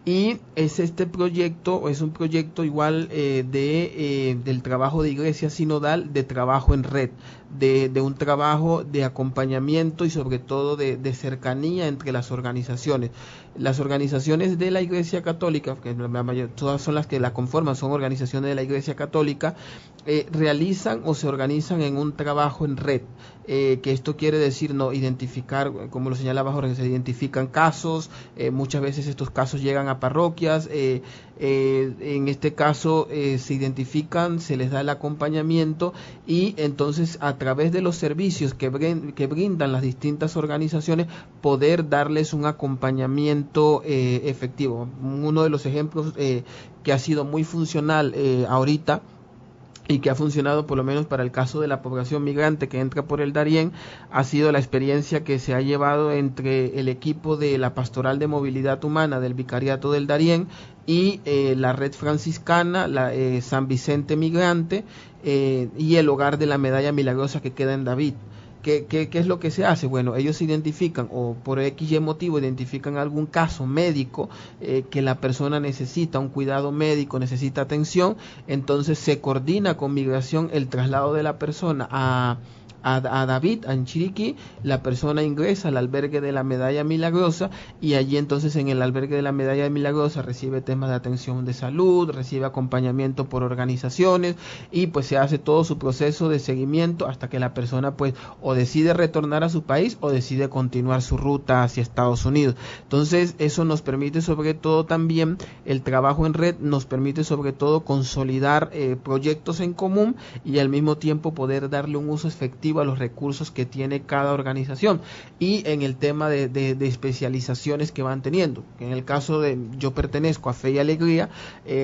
Y es un proyecto igual del trabajo de Iglesia Sinodal, de trabajo en red, de un trabajo de acompañamiento y sobre todo de cercanía entre las organizaciones. Las organizaciones de la Iglesia Católica, que todas son las que la conforman, son organizaciones de la Iglesia Católica, realizan o se organizan en un trabajo en red. Que esto quiere decir identificar, como lo señalaba Jorge, se identifican casos, muchas veces estos casos llegan a parroquias, en este caso se identifican, se les da el acompañamiento y entonces a través de los servicios que brindan las distintas organizaciones poder darles un acompañamiento efectivo. Uno de los ejemplos que ha sido muy funcional ahorita y que ha funcionado por lo menos para el caso de la población migrante que entra por el Darién, ha sido la experiencia que se ha llevado entre el equipo de la Pastoral de Movilidad Humana del Vicariato del Darién y la Red Franciscana, San Vicente Migrante y el Hogar de la Medalla Milagrosa que queda en David. ¿Qué es lo que se hace? Bueno, ellos identifican, o por XY motivo identifican algún caso médico que la persona necesita, un cuidado médico, necesita atención, entonces se coordina con migración el traslado de la persona a David, en Chiriquí. La persona ingresa al albergue de la Medalla Milagrosa y allí entonces en el albergue de la Medalla Milagrosa recibe temas de atención de salud, recibe acompañamiento por organizaciones y pues se hace todo su proceso de seguimiento hasta que la persona pues o decide retornar a su país o decide continuar su ruta hacia Estados Unidos. Entonces eso nos permite sobre todo también el trabajo en red, nos permite sobre todo consolidar proyectos en común y al mismo tiempo poder darle un uso efectivo relativo a los recursos que tiene cada organización y en el tema de especializaciones que van teniendo. En el caso de yo pertenezco a Fe y Alegría,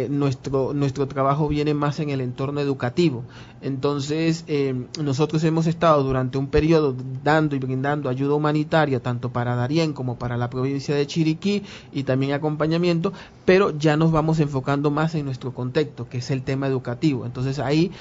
nuestro trabajo viene más en el entorno educativo. Entonces nosotros hemos estado durante un periodo dando y brindando ayuda humanitaria tanto para Darién como para la provincia de Chiriquí y también acompañamiento, pero ya nos vamos enfocando más en nuestro contexto, que es el tema educativo. Entonces ahí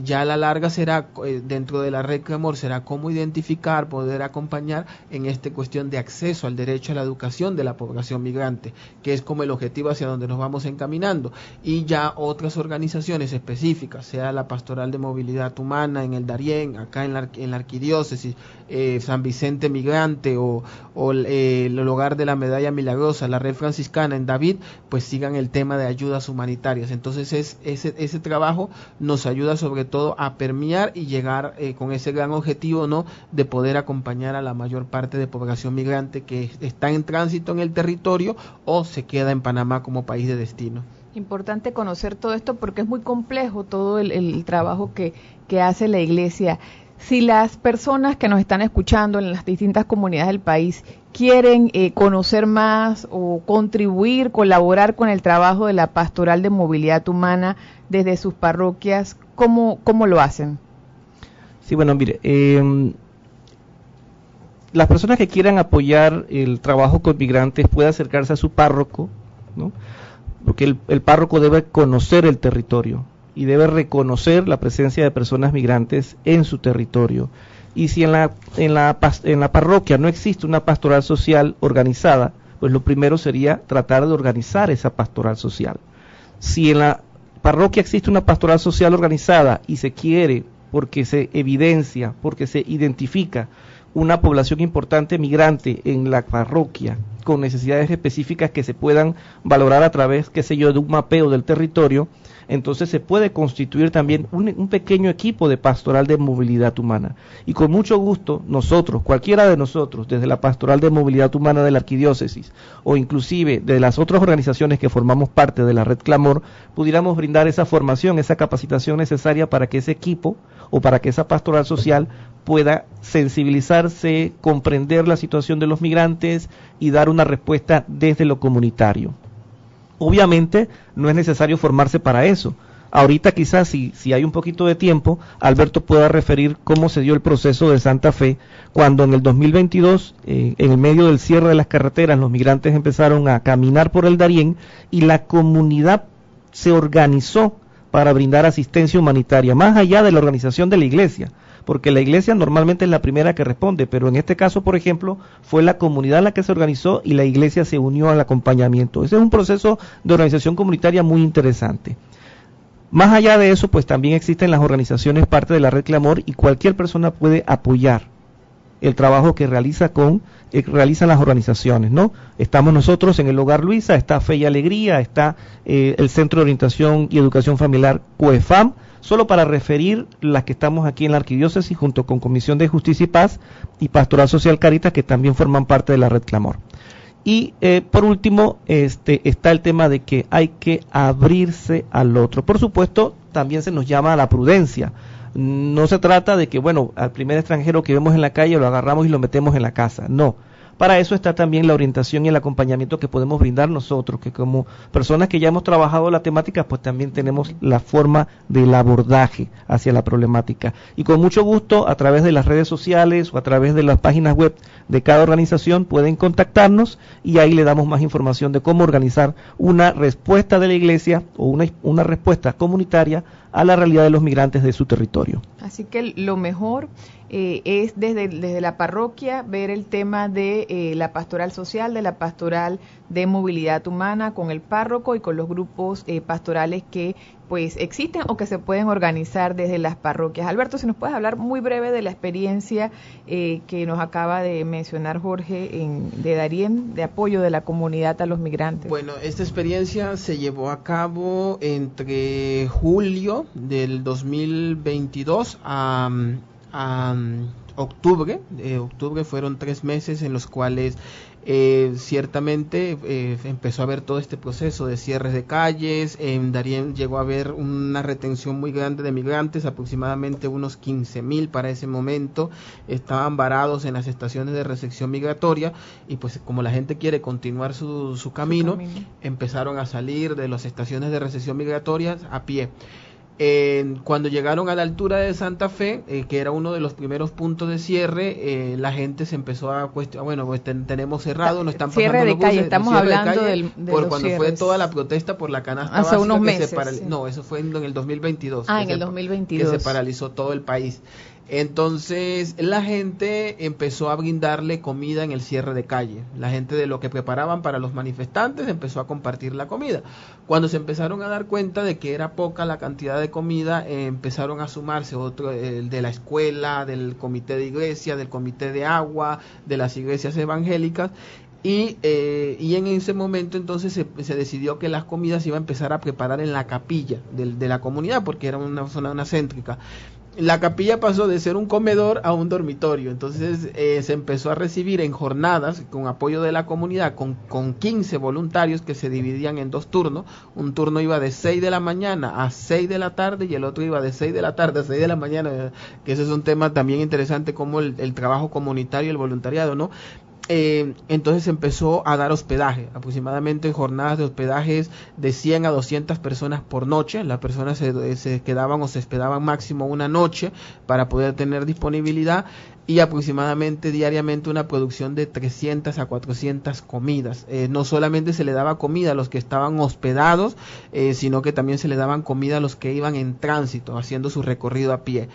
ya a la larga será, dentro de la red Clamor, será cómo identificar, poder acompañar en esta cuestión de acceso al derecho a la educación de la población migrante, que es como el objetivo hacia donde nos vamos encaminando. Y ya otras organizaciones específicas, sea la Pastoral de Movilidad Humana en el Darién, acá en la Arquidiócesis, San Vicente Migrante o el Hogar de la Medalla Milagrosa, la Red Franciscana en David, pues sigan el tema de ayudas humanitarias. Entonces ese trabajo nos ayuda sobre todo a permear y llegar con ese gran objetivo, ¿no?, de poder acompañar a la mayor parte de población migrante que está en tránsito en el territorio o se queda en Panamá como país de destino.
Importante conocer todo esto porque es muy complejo todo el trabajo que hace la Iglesia. Si las personas que nos están escuchando en las distintas comunidades del país quieren conocer más o contribuir, colaborar con el trabajo de la Pastoral de Movilidad Humana desde sus parroquias, ¿cómo lo hacen?
Sí, bueno, mire, las personas que quieran apoyar el trabajo con migrantes pueden acercarse a su párroco, ¿no? Porque el párroco debe conocer el territorio y debe reconocer la presencia de personas migrantes en su territorio. Y si en la parroquia no existe una pastoral social organizada, pues lo primero sería tratar de organizar esa pastoral social. Si en la parroquia existe una pastoral social organizada y se quiere, porque se evidencia, porque se identifica una población importante migrante en la parroquia con necesidades específicas que se puedan valorar a través, qué sé yo, de un mapeo del territorio, entonces se puede constituir también un pequeño equipo de pastoral de movilidad humana. Y con mucho gusto nosotros, cualquiera de nosotros, desde la Pastoral de Movilidad Humana de la Arquidiócesis o inclusive de las otras organizaciones que formamos parte de la Red Clamor, pudiéramos brindar esa formación, esa capacitación necesaria para que ese equipo o para que esa pastoral social pueda sensibilizarse, comprender la situación de los migrantes y dar una respuesta desde lo comunitario. Obviamente no es necesario formarse para eso. Ahorita quizás si hay un poquito de tiempo, Alberto pueda referir cómo se dio el proceso de Santa Fe, cuando en el 2022, en el medio del cierre de las carreteras, los migrantes empezaron a caminar por el Darién y la comunidad se organizó para brindar asistencia humanitaria, más allá de la organización de la iglesia, porque la iglesia normalmente es la primera que responde, pero en este caso, por ejemplo, fue la comunidad la que se organizó y la iglesia se unió al acompañamiento. Ese es un proceso de organización comunitaria muy interesante. Más allá de eso, pues también existen las organizaciones parte de la Red Clamor y cualquier persona puede apoyar el trabajo que realizan las organizaciones, ¿no? Estamos nosotros en el Hogar Luisa, está Fe y Alegría, está el Centro de Orientación y Educación Familiar COEFAM, solo para referir las que estamos aquí en la Arquidiócesis junto con Comisión de Justicia y Paz y Pastoral Social Caritas, que también forman parte de la Red Clamor. Y por último está el tema de que hay que abrirse al otro. Por supuesto, también se nos llama a la prudencia. No se trata de que, bueno, al primer extranjero que vemos en la calle lo agarramos y lo metemos en la casa. No. Para eso está también la orientación y el acompañamiento que podemos brindar nosotros, que como personas que ya hemos trabajado la temática, pues también tenemos la forma del abordaje hacia la problemática. Y con mucho gusto, a través de las redes sociales o a través de las páginas web de cada organización, pueden contactarnos y ahí le damos más información de cómo organizar una respuesta de la iglesia o una respuesta comunitaria a la realidad de los migrantes de su territorio.
Así que lo mejor es desde la parroquia ver el tema de la pastoral social, de la pastoral de movilidad humana con el párroco y con los grupos pastorales que pues existen o que se pueden organizar desde las parroquias. Alberto, si nos puedes hablar muy breve de la experiencia que nos acaba de mencionar Jorge de Darién, de apoyo de la comunidad a los migrantes.
Bueno, esta experiencia se llevó a cabo entre julio del 2022 a a octubre. Octubre fueron 3 meses en los cuales ciertamente empezó a haber todo este proceso de cierres de calles. En Darién llegó a haber una retención muy grande de migrantes, aproximadamente unos 15.000 para ese momento, estaban varados en las estaciones de recepción migratoria, y pues como la gente quiere continuar su camino, empezaron a salir de las estaciones de recepción migratorias a pie. Cuando llegaron a la altura de Santa Fe, que era uno de los primeros puntos de cierre, la gente se empezó a cuestionar, bueno, pues tenemos cerrado, no están pasando
cierre de
los buses,
calle, estamos hablando de
por cuando
cierres.
Fue toda la protesta por la canasta
hace
básica
unos
que
meses,
sí. No, eso fue en el 2022.
En el 2022.
Que se paralizó todo el país. Entonces la gente empezó a brindarle comida en el cierre de calle. La gente de lo que preparaban para los manifestantes empezó a compartir la comida. Cuando se empezaron a dar cuenta de que era poca la cantidad de comida, empezaron a sumarse otro, el de la escuela, del comité de iglesia, del comité de agua, de las iglesias evangélicas. Y en ese momento entonces se decidió que las comidas se iban a empezar a preparar en la capilla de la comunidad, porque era una zona céntrica. La capilla pasó de ser un comedor a un dormitorio. Entonces se empezó a recibir en jornadas con apoyo de la comunidad, con 15 voluntarios que se dividían en 2 turnos. Un turno iba de 6 de la mañana a 6 de la tarde y el otro iba de 6 de la tarde a 6 de la mañana, que ese es un tema también interesante, como el trabajo comunitario y el voluntariado, ¿no? Entonces empezó a dar hospedaje, aproximadamente en jornadas de hospedajes de 100 a 200 personas por noche. Las personas se quedaban o se hospedaban máximo una noche para poder tener disponibilidad, y aproximadamente diariamente una producción de 300 a 400 comidas. No solamente se le daba comida a los que estaban hospedados, sino que también se le daban comida a los que iban en tránsito, haciendo su recorrido a pie.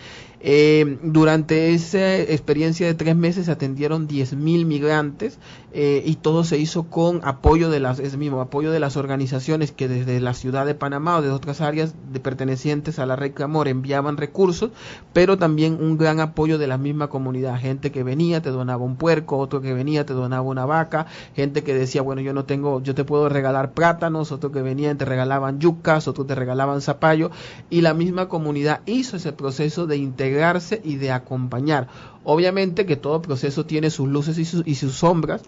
Durante esa experiencia de 3 meses se atendieron 10.000 migrantes, y todo se hizo con apoyo de las organizaciones que desde la ciudad de Panamá o de otras áreas pertenecientes a la Red Clamor enviaban recursos, pero también un gran apoyo de la misma comunidad. Gente que venía, te donaba un puerco, otro que venía, te donaba una vaca, gente que decía, bueno, yo te puedo regalar plátanos, otro que venía, te regalaban yucas, otros te regalaban zapallo, y la misma comunidad hizo ese proceso de integrarse y de acompañar. Obviamente que todo proceso tiene sus luces y sus sombras,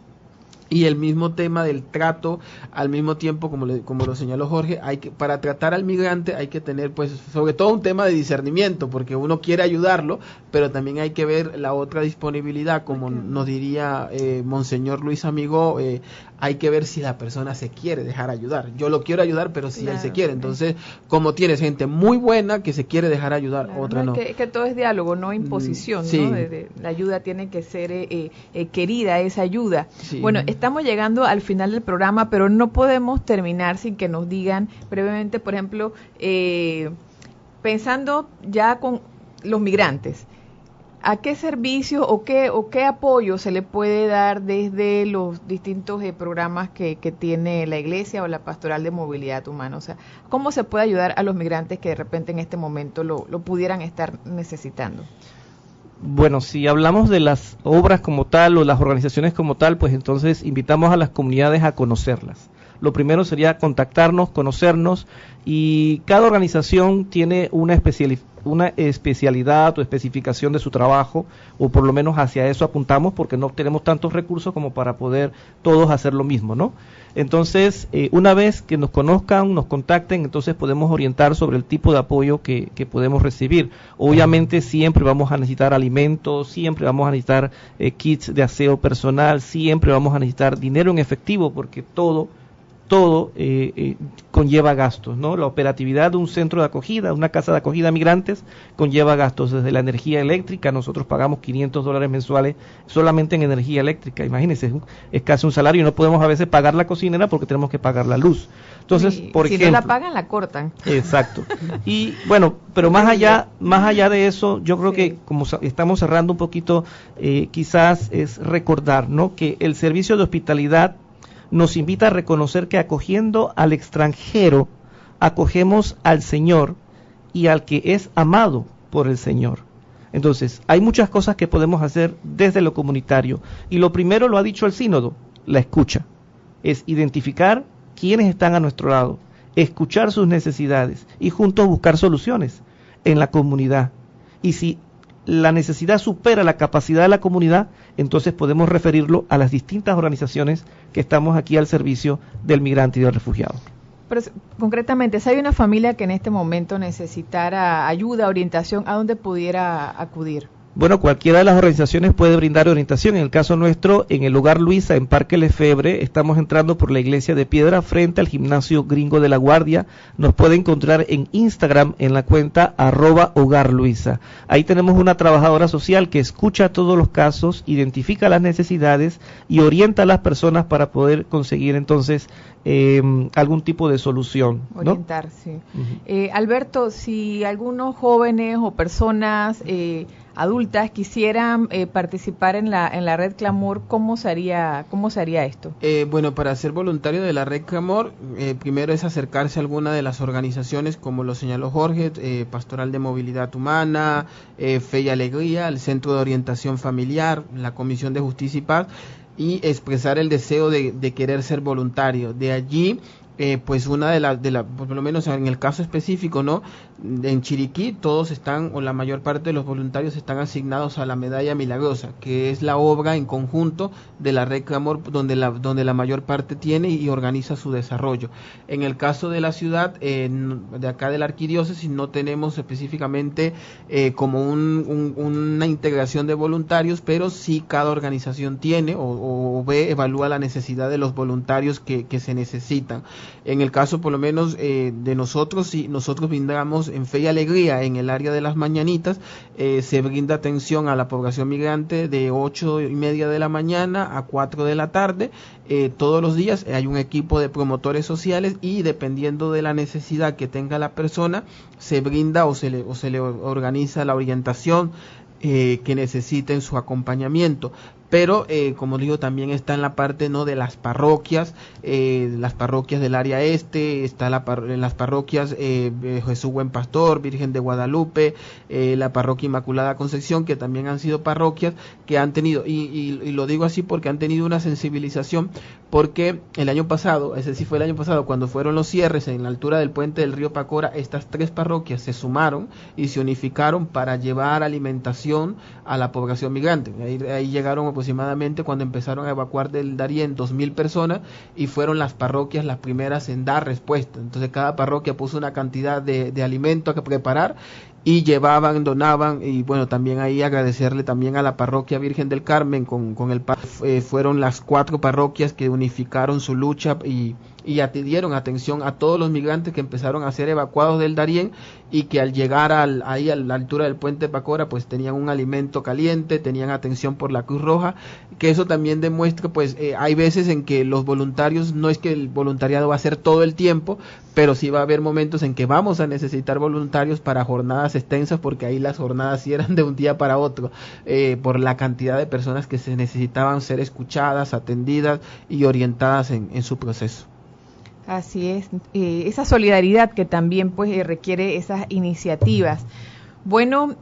y el mismo tema del trato, al mismo tiempo, como lo señaló Jorge, para tratar al migrante hay que tener, pues, sobre todo un tema de discernimiento, porque uno quiere ayudarlo, pero también hay que ver la otra disponibilidad, como nos diría Monseñor Luis Amigo, hay que ver si la persona se quiere dejar ayudar. Yo lo quiero ayudar, pero si él se quiere. Entonces, como tienes gente muy buena que se quiere dejar ayudar, otra no.
Es que todo es diálogo, no imposición,
sí.
¿no? La ayuda tiene que ser querida, esa ayuda.
Sí.
Bueno, estamos llegando al final del programa, pero no podemos terminar sin que nos digan brevemente, por ejemplo, pensando ya con los migrantes, ¿a qué servicios o qué apoyo se le puede dar desde los distintos programas que tiene la Iglesia o la Pastoral de Movilidad Humana? O sea, ¿cómo se puede ayudar a los migrantes que de repente en este momento lo pudieran estar necesitando?
Bueno, si hablamos de las obras como tal o las organizaciones como tal, pues entonces invitamos a las comunidades a conocerlas. Lo primero sería contactarnos, conocernos, y cada organización tiene una especialidad o especificación de su trabajo, o por lo menos hacia eso apuntamos, porque no tenemos tantos recursos como para poder todos hacer lo mismo, ¿no? Entonces, una vez que nos conozcan, nos contacten, entonces podemos orientar sobre el tipo de apoyo que podemos recibir. Obviamente siempre vamos a necesitar alimentos, siempre vamos a necesitar kits de aseo personal, siempre vamos a necesitar dinero en efectivo, porque todo conlleva gastos, ¿no? La operatividad de un centro de acogida, una casa de acogida a migrantes, conlleva gastos. Desde la energía eléctrica, nosotros pagamos $500 mensuales solamente en energía eléctrica. Imagínense, es casi un salario, y no podemos a veces pagar la cocinera porque tenemos que pagar la luz. Entonces, por ejemplo,
si no la pagan, la cortan.
Exacto. Y bueno, pero más allá de eso, yo creo que como estamos cerrando un poquito, quizás es recordar, ¿no?, que el servicio de hospitalidad nos invita a reconocer que acogiendo al extranjero, acogemos al Señor y al que es amado por el Señor. Entonces, hay muchas cosas que podemos hacer desde lo comunitario. Y lo primero lo ha dicho el sínodo, la escucha. Es identificar quiénes están a nuestro lado, escuchar sus necesidades y juntos buscar soluciones en la comunidad. Y si la necesidad supera la capacidad de la comunidad, entonces podemos referirlo a las distintas organizaciones que estamos aquí al servicio del migrante y del refugiado.
Pero concretamente, si hay una familia que en este momento necesitara ayuda, orientación, ¿a dónde pudiera acudir?
Bueno, cualquiera de las organizaciones puede brindar orientación. En el caso nuestro, en el Hogar Luisa, en Parque Lefebvre, estamos entrando por la iglesia de Piedra frente al gimnasio gringo de La Guardia. Nos puede encontrar en Instagram en la cuenta @hogarluisa. Ahí tenemos una trabajadora social que escucha todos los casos, identifica las necesidades y orienta a las personas para poder conseguir entonces algún tipo de solución, ¿no?
Orientar, sí. Alberto, si algunos jóvenes o personas adultas quisieran participar en la Red Clamor, ¿cómo se haría esto?
Bueno, para ser voluntario de la Red Clamor, primero es acercarse a alguna de las organizaciones, como lo señaló Jorge, Pastoral de Movilidad Humana, Fe y Alegría, el Centro de Orientación Familiar, la Comisión de Justicia y Paz, y expresar el deseo de querer ser voluntario. De allí, pues una de las, por lo menos en el caso específico, ¿no? En Chiriquí todos están, o la mayor parte de los voluntarios están asignados a la Medalla Milagrosa, que es la obra en conjunto de la Red Clamor, donde la mayor parte tiene y organiza su desarrollo. En el caso de la ciudad, de acá de la arquidiócesis, no tenemos específicamente como una integración de voluntarios, pero sí cada organización tiene o evalúa la necesidad de los voluntarios que se necesitan. En el caso por lo menos de nosotros, si nosotros brindamos en Fe y Alegría en el área de las mañanitas, se brinda atención a la población migrante de 8:30 de la mañana a 4 de la tarde, todos los días. Hay un equipo de promotores sociales y dependiendo de la necesidad que tenga la persona, se brinda o se le organiza la orientación que necesiten su acompañamiento. Pero como digo, también está en la parte, ¿no?, de las parroquias del área este, está en las parroquias Jesús Buen Pastor, Virgen de Guadalupe, la parroquia Inmaculada Concepción, que también han sido parroquias que han tenido, y lo digo así porque han tenido una sensibilización, porque el año pasado, ese sí fue el año pasado, cuando fueron los cierres en la altura del puente del río Pacora, estas 3 parroquias se sumaron y se unificaron para llevar alimentación a la población migrante. Ahí llegaron aproximadamente, cuando empezaron a evacuar del Darién, 2,000 personas, y fueron las parroquias las primeras en dar respuesta. Entonces cada parroquia puso una cantidad de alimento a que preparar y llevaban, donaban, y bueno, también ahí agradecerle también a la parroquia Virgen del Carmen con el fueron las 4 parroquias que unificaron su lucha y dieron atención a todos los migrantes que empezaron a ser evacuados del Darién y que al llegar ahí a la altura del puente Pacora pues tenían un alimento caliente, tenían atención por la Cruz Roja, que eso también demuestra pues hay veces en que los voluntarios, no es que el voluntariado va a ser todo el tiempo, pero sí va a haber momentos en que vamos a necesitar voluntarios para jornadas extensas, porque ahí las jornadas sí eran de un día para otro, por la cantidad de personas que se necesitaban ser escuchadas, atendidas y orientadas en su proceso.
Así es, esa solidaridad que también pues requiere esas iniciativas. Bueno,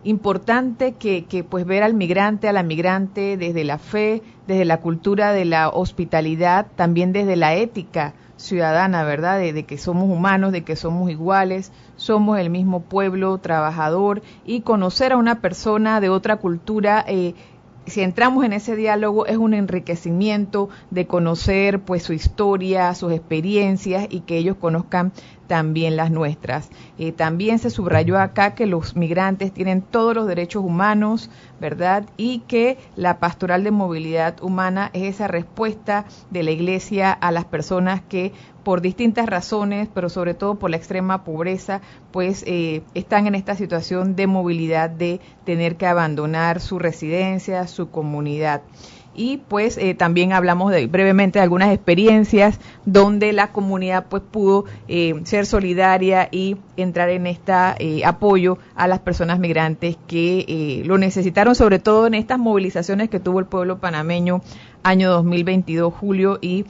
importante que pues ver al migrante, a la migrante desde la fe, desde la cultura de la hospitalidad, también desde la ética ciudadana, ¿verdad? De que somos humanos, de que somos iguales, somos el mismo pueblo trabajador, y conocer a una persona de otra cultura, si entramos en ese diálogo, es un enriquecimiento de conocer pues su historia, sus experiencias, y que ellos conozcan también las nuestras. También se subrayó acá que los migrantes tienen todos los derechos humanos, ¿verdad? Y que la Pastoral de Movilidad Humana es esa respuesta de la Iglesia a las personas que por distintas razones, pero sobre todo por la extrema pobreza, pues están en esta situación de movilidad, de tener que abandonar su residencia, su comunidad. Y pues también hablamos brevemente de algunas experiencias donde la comunidad pues pudo ser solidaria y entrar en este apoyo a las personas migrantes que lo necesitaron, sobre todo en estas movilizaciones que tuvo el pueblo panameño año 2022, julio y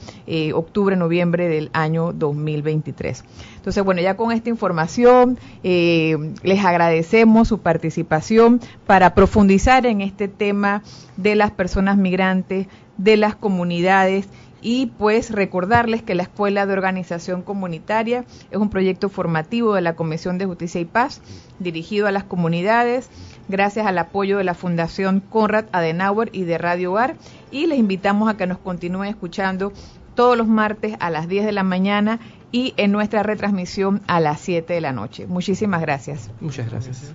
octubre, noviembre del año 2023. Entonces, bueno, ya con esta información les agradecemos su participación para profundizar en este tema de las personas migrantes, de las comunidades Y pues recordarles que la Escuela de Organización Comunitaria es un proyecto formativo de la Comisión de Justicia y Paz, dirigido a las comunidades, gracias al apoyo de la Fundación Konrad Adenauer y de Radio Hogar. Y les invitamos a que nos continúen escuchando todos los martes a las 10 de la mañana y en nuestra retransmisión a las 7 de la noche. Muchísimas gracias.
Muchas gracias.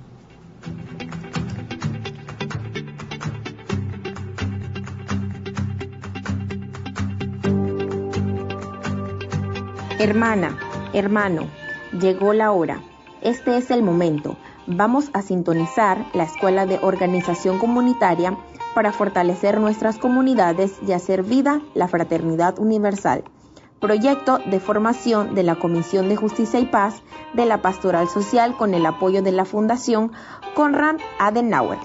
Hermana, hermano, llegó la hora. Este es el momento. Vamos a sintonizar la Escuela de Organización Comunitaria para fortalecer nuestras comunidades y hacer vida la fraternidad universal. Proyecto de formación de la Comisión de Justicia y Paz de la Pastoral Social con el apoyo de la Fundación Konrad Adenauer.